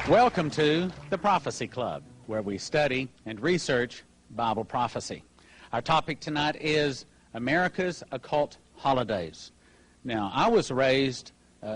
Welcome to the Prophecy Club, where we study and research Bible prophecy. Our topic tonight is America's occult holidays. Now, I was raised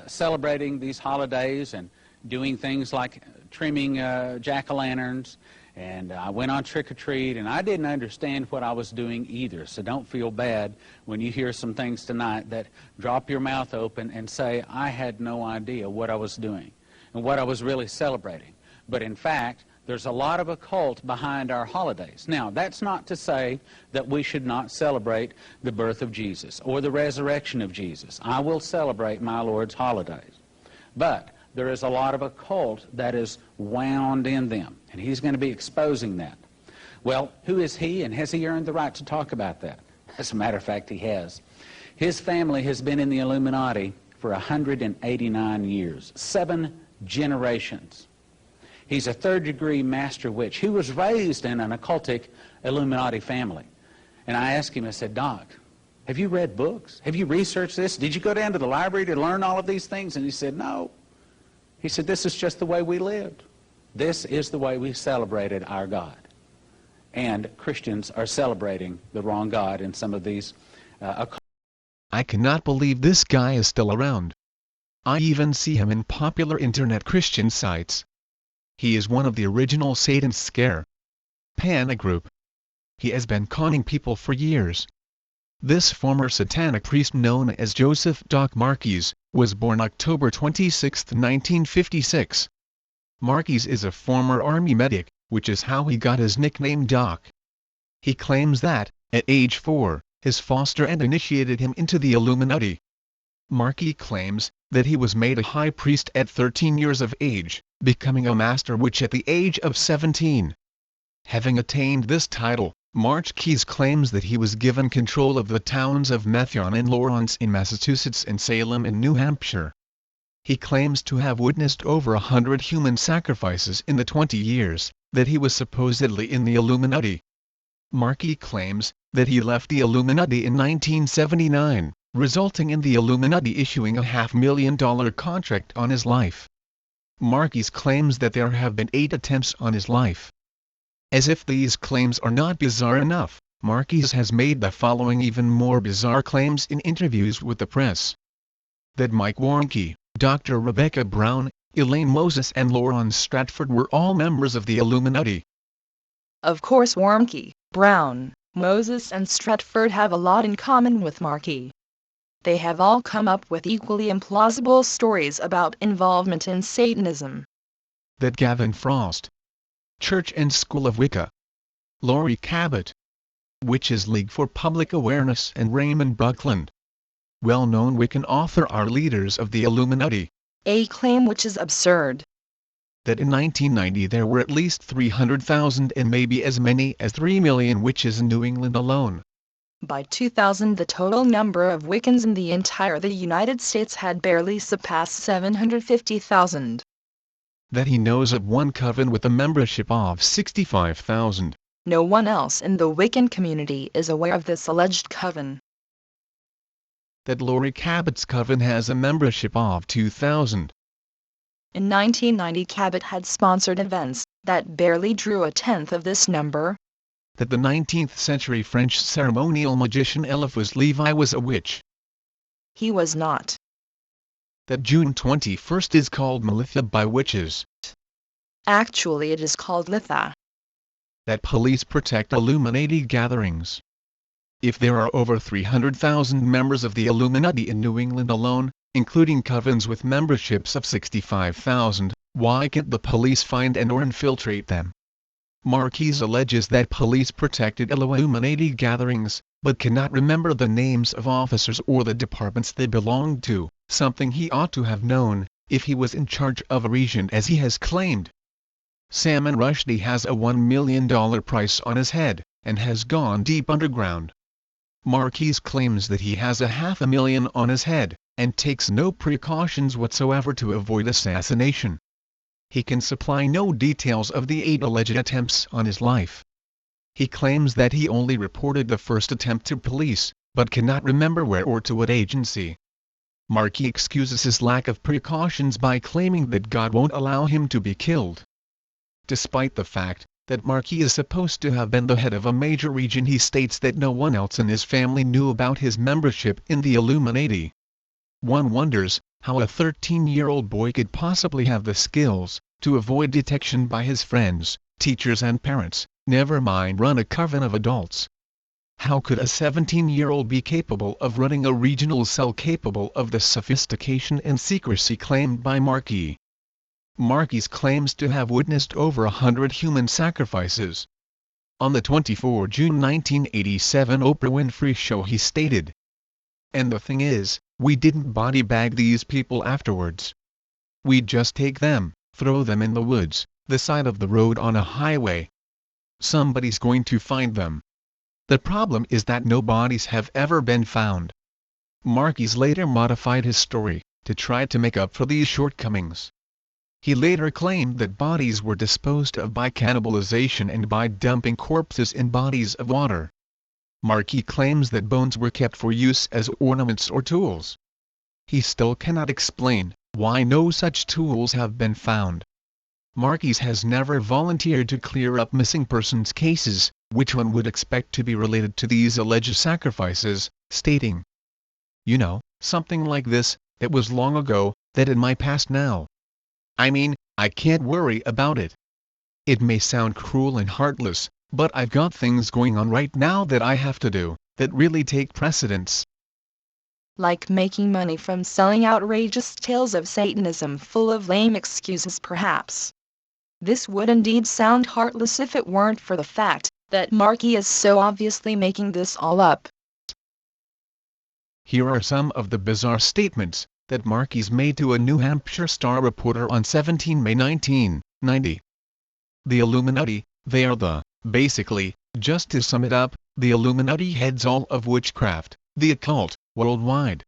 celebrating these holidays and doing things like trimming jack-o'-lanterns, and I went on trick-or-treat, and I didn't understand what I was doing either, so don't feel bad when you hear some things tonight that drop your mouth open and say, I had no idea what I was doing and what I was really celebrating. But in fact, there's a lot of occult behind our holidays. Now, that's not to say that we should not celebrate the birth of Jesus or the resurrection of Jesus. I will celebrate my Lord's holidays. But there is a lot of occult that is wound in them, and he's going to be exposing that. Well, who is he, and has he earned the right to talk about that? As a matter of fact, he has. His family has been in the Illuminati for 189 years, 7 generations. He's a third-degree master witch. He was raised in an occultic Illuminati family. And I asked him, I said, Doc, have you read books? Have you researched this? Did you go down to the library to learn all of these things? And he said, no. He said, this is just the way we lived. This is the way we celebrated our God. And Christians are celebrating the wrong God in some of these occult. I cannot believe this guy is still around. I even see him in popular internet Christian sites. He is one of the original Satan Scare Panic group. He has been conning people for years. This former satanic priest known as Joseph Doc Marquis was born October 26, 1956. Marquis is a former army medic, which is how he got his nickname Doc. He claims that, at age 4, his foster aunt initiated him into the Illuminati. Marquis claims that he was made a high priest at 13 years of age, becoming a master witch at the age of 17. Having attained this title, Marquis claims that he was given control of the towns of Methuen and Lawrence in Massachusetts and Salem in New Hampshire. He claims to have witnessed over 100 human sacrifices in the 20 years that he was supposedly in the Illuminati. Marquis claims that he left the Illuminati in 1979, resulting in the Illuminati issuing a $500,000 contract on his life. Marquis claims that there have been 8 attempts on his life. As if these claims are not bizarre enough, Marquis has made the following even more bizarre claims in interviews with the press. That Mike Warnke, Dr. Rebecca Brown, Elaine Moses and Lauren Stratford were all members of the Illuminati. Of course Warnke, Brown, Moses and Stratford have a lot in common with Marquis. They have all come up with equally implausible stories about involvement in Satanism. That Gavin Frost, Church and School of Wicca, Laurie Cabot, Witches League for Public Awareness and Raymond Buckland, well-known Wiccan author, are leaders of the Illuminati. A claim which is absurd. That in 1990 there were at least 300,000 and maybe as many as 3 million witches in New England alone. By 2000 the total number of Wiccans in the entire United States had barely surpassed 750,000. That he knows of one coven with a membership of 65,000. No one else in the Wiccan community is aware of this alleged coven. That Laurie Cabot's coven has a membership of 2,000. In 1990 Cabot had sponsored events that barely drew a tenth of this number. That the 19th century French ceremonial magician Eliphas Levi was a witch. He was not. That June 21st is called Melitha by witches. Actually it is called Litha. That police protect Illuminati gatherings. If there are over 300,000 members of the Illuminati in New England alone, including covens with memberships of 65,000, why can't the police find and or infiltrate them? Marquis alleges that police protected Illuminati gatherings, but cannot remember the names of officers or the departments they belonged to, something he ought to have known, if he was in charge of a region as he has claimed. Salman Rushdie has a $1 million price on his head, and has gone deep underground. Marquis claims that he has a $500,000 on his head, and takes no precautions whatsoever to avoid assassination. He can supply no details of the 8 alleged attempts on his life. He claims that he only reported the first attempt to police, but cannot remember where or to what agency. Marquis excuses his lack of precautions by claiming that God won't allow him to be killed. Despite the fact that Marquis is supposed to have been the head of a major region, he states that no one else in his family knew about his membership in the Illuminati. One wonders how a 13-year-old boy could possibly have the skills to avoid detection by his friends, teachers and parents, never mind run a coven of adults. How could a 17-year-old be capable of running a regional cell capable of the sophistication and secrecy claimed by Marquis? Marquis claims to have witnessed over 100 human sacrifices. On the 24 June 1987 Oprah Winfrey Show he stated, "And the thing is, we didn't body bag these people afterwards. We'd just take them, throw them in the woods, the side of the road on a highway. Somebody's going to find them. The problem is that no bodies have ever been found." Marquis later modified his story to try to make up for these shortcomings. He later claimed that bodies were disposed of by cannibalization and by dumping corpses in bodies of water. Marquis claims that bones were kept for use as ornaments or tools. He still cannot explain why no such tools have been found. Marquis has never volunteered to clear up missing persons cases, which one would expect to be related to these alleged sacrifices, stating, "You know, something like this, it was long ago, that in my past now. I mean, I can't worry about it. It may sound cruel and heartless, but I've got things going on right now that I have to do, that really take precedence." Like making money from selling outrageous tales of Satanism full of lame excuses perhaps. This would indeed sound heartless if it weren't for the fact that Marquis is so obviously making this all up. Here are some of the bizarre statements that Marquis made to a New Hampshire Star reporter on 17 May 1990. The Illuminati, they are basically, just to sum it up, the Illuminati heads all of witchcraft, the occult, worldwide.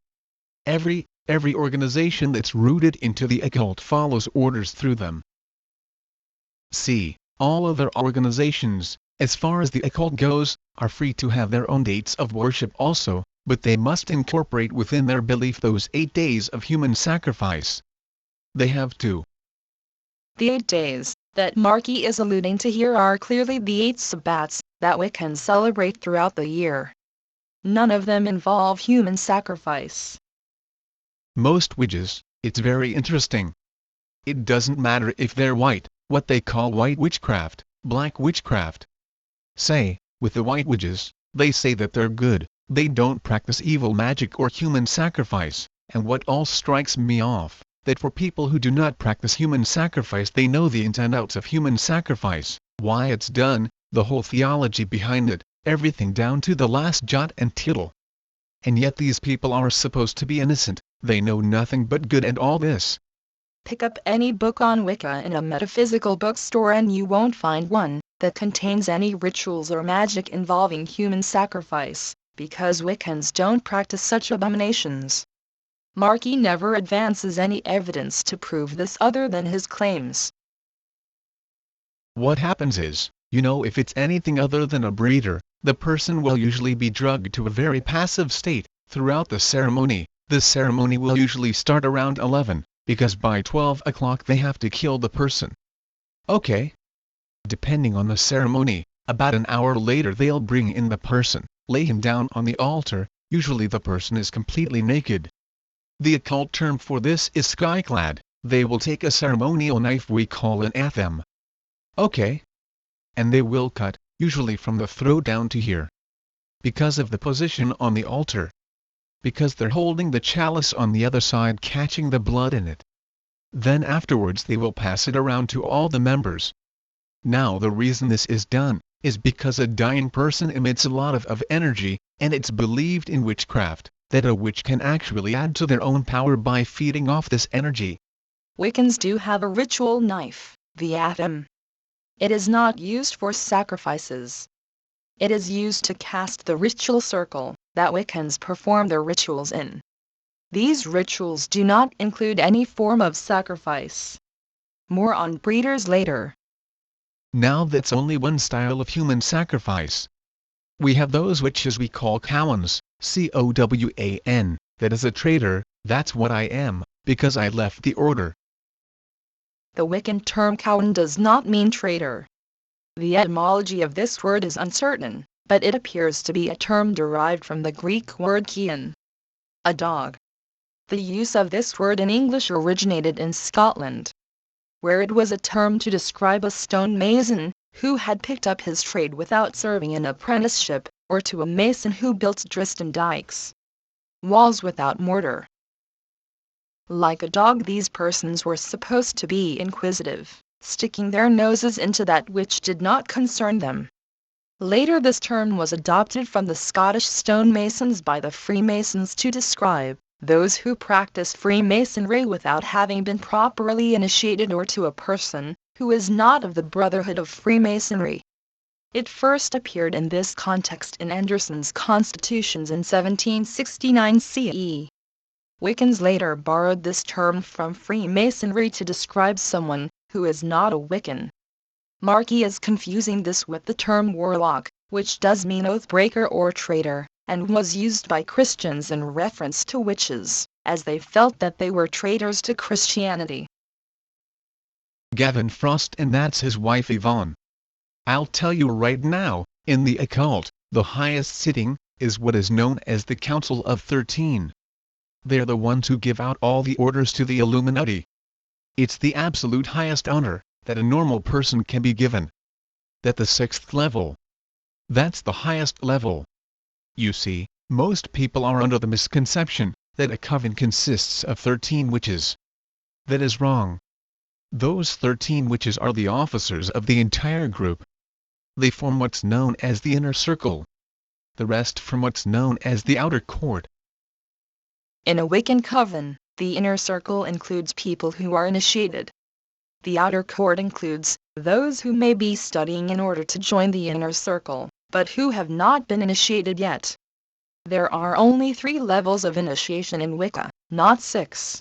Every organization that's rooted into the occult follows orders through them. See, all other organizations, as far as the occult goes, are free to have their own dates of worship also, but they must incorporate within their belief those 8 days of human sacrifice. They have to. The 8 days that Marquis is alluding to here are clearly the 8 Sabbats that Wiccans celebrate throughout the year. None of them involve human sacrifice. Most witches, it's very interesting. It doesn't matter if they're white, what they call white witchcraft, black witchcraft. Say, with the white witches, they say that they're good. They don't practice evil magic or human sacrifice, and what all strikes me off, that for people who do not practice human sacrifice they know the ins and outs of human sacrifice, why it's done, the whole theology behind it, everything down to the last jot and tittle. And yet these people are supposed to be innocent, they know nothing but good and all this. Pick up any book on Wicca in a metaphysical bookstore and you won't find one that contains any rituals or magic involving human sacrifice, because Wiccans don't practice such abominations. Marquis never advances any evidence to prove this other than his claims. What happens is, if it's anything other than a breeder, the person will usually be drugged to a very passive state throughout the ceremony. The ceremony will usually start around 11, because by 12 o'clock they have to kill the person. Okay. Depending on the ceremony, about an hour later they'll bring in the person, lay him down on the altar, usually the person is completely naked. The occult term for this is skyclad. They will take a ceremonial knife we call an athem. Okay. And they will cut, usually from the throat down to here. Because of the position on the altar. Because they're holding the chalice on the other side catching the blood in it. Then afterwards they will pass it around to all the members. Now the reason this is done, is because a dying person emits a lot of energy, and it's believed in witchcraft, that a witch can actually add to their own power by feeding off this energy. Wiccans do have a ritual knife, the athem. It is not used for sacrifices. It is used to cast the ritual circle that Wiccans perform their rituals in. These rituals do not include any form of sacrifice. More on breeders later. Now that's only one style of human sacrifice. We have those witches we call cowans, C-O-W-A-N, that is a traitor, That's what I am, because I left the order. The Wiccan term Cowan does not mean traitor. The etymology of this word is uncertain, but it appears to be a term derived from the Greek word kian, a dog. The use of this word in English originated in Scotland, where it was a term to describe a stonemason who had picked up his trade without serving an apprenticeship, or to a mason who built drist dikes, walls without mortar. Like a dog, these persons were supposed to be inquisitive, sticking their noses into that which did not concern them. Later this term was adopted from the Scottish stonemasons by the Freemasons to describe those who practice Freemasonry without having been properly initiated, or to a person who is not of the Brotherhood of Freemasonry. It first appeared in this context in Anderson's Constitutions in 1769 CE. Wiccans later borrowed this term from Freemasonry to describe someone who is not a Wiccan. Marquis is confusing this with the term warlock, which does mean oath-breaker or traitor, and was used by Christians in reference to witches, as they felt that they were traitors to Christianity. Gavin Frost, and that's his wife Yvonne. I'll tell you right now, in the occult, the highest sitting is what is known as the Council of 13. They're the ones who give out all the orders to the Illuminati. It's the absolute highest honor that a normal person can be given. That the 6th level. That's the highest level. You see, most people are under the misconception that a coven consists of 13 witches. That is wrong. Those 13 witches are the officers of the entire group. They form what's known as the inner circle. The rest form what's known as the outer court. In a Wiccan coven, the inner circle includes people who are initiated. The outer court includes those who may be studying in order to join the inner circle, but who have not been initiated yet. There are only 3 levels of initiation in Wicca, not 6.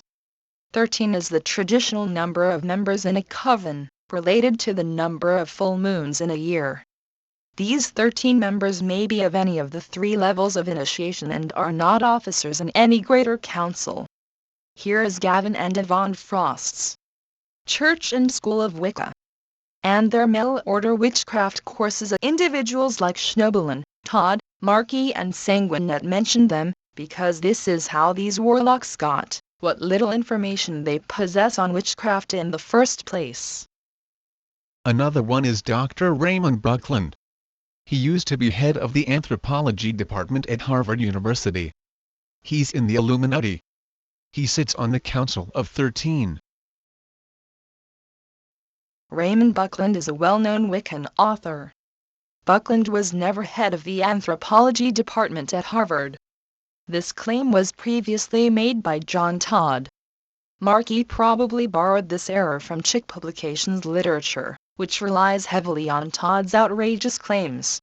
13 is the traditional number of members in a coven, related to the number of full moons in a year. These 13 members may be of any of the 3 levels of initiation and are not officers in any greater council. Here is Gavin and Yvonne Frost's Church and School of Wicca, and their mail-order witchcraft courses. Individuals like Schnobelin, Todd, Marquis and Sanguinet mentioned them, because this is how these warlocks got what little information they possess on witchcraft in the first place. Another one is Dr. Raymond Buckland. He used to be head of the anthropology department at Harvard University. He's in the Illuminati. He sits on the Council of 13. Raymond Buckland is a well-known Wiccan author. Buckland was never head of the anthropology department at Harvard. This claim was previously made by John Todd. Marquis probably borrowed this error from Chick Publications literature, which relies heavily on Todd's outrageous claims.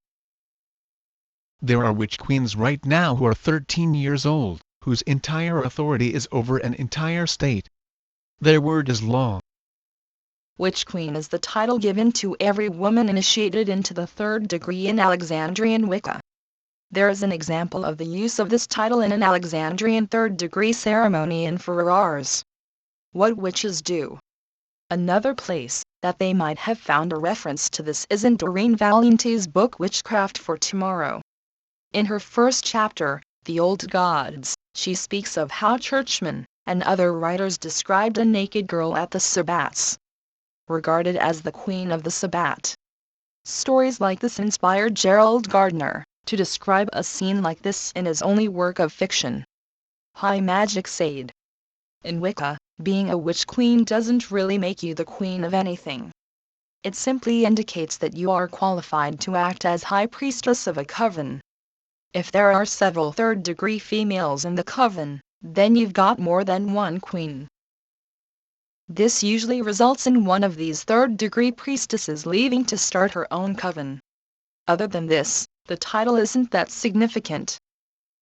There are witch queens right now who are 13 years old, whose entire authority is over an entire state. Their word is law. Witch queen is the title given to every woman initiated into the 3rd degree in Alexandrian Wicca. There is an example of the use of this title in an Alexandrian 3rd degree ceremony in Ferrars. What witches do. Another place that they might have found a reference to this is in Doreen Valiente's book Witchcraft for Tomorrow. In her first chapter, The Old Gods, she speaks of how churchmen and other writers described a naked girl at the Sabbats, regarded as the queen of the Sabbat. Stories like this inspired Gerald Gardner to describe a scene like this in his only work of fiction, High Magic Sade. In Wicca, being a witch queen doesn't really make you the queen of anything. It simply indicates that you are qualified to act as high priestess of a coven. If there are several 3rd degree females in the coven, then you've got more than one queen. This usually results in one of these 3rd degree priestesses leaving to start her own coven. Other than this, the title isn't that significant.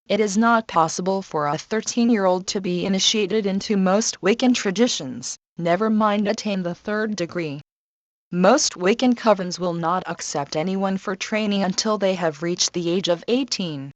It is not possible for a 13-year-old to be initiated into most Wiccan traditions, never mind attain the 3rd degree. Most Wiccan covens will not accept anyone for training until they have reached the age of 18.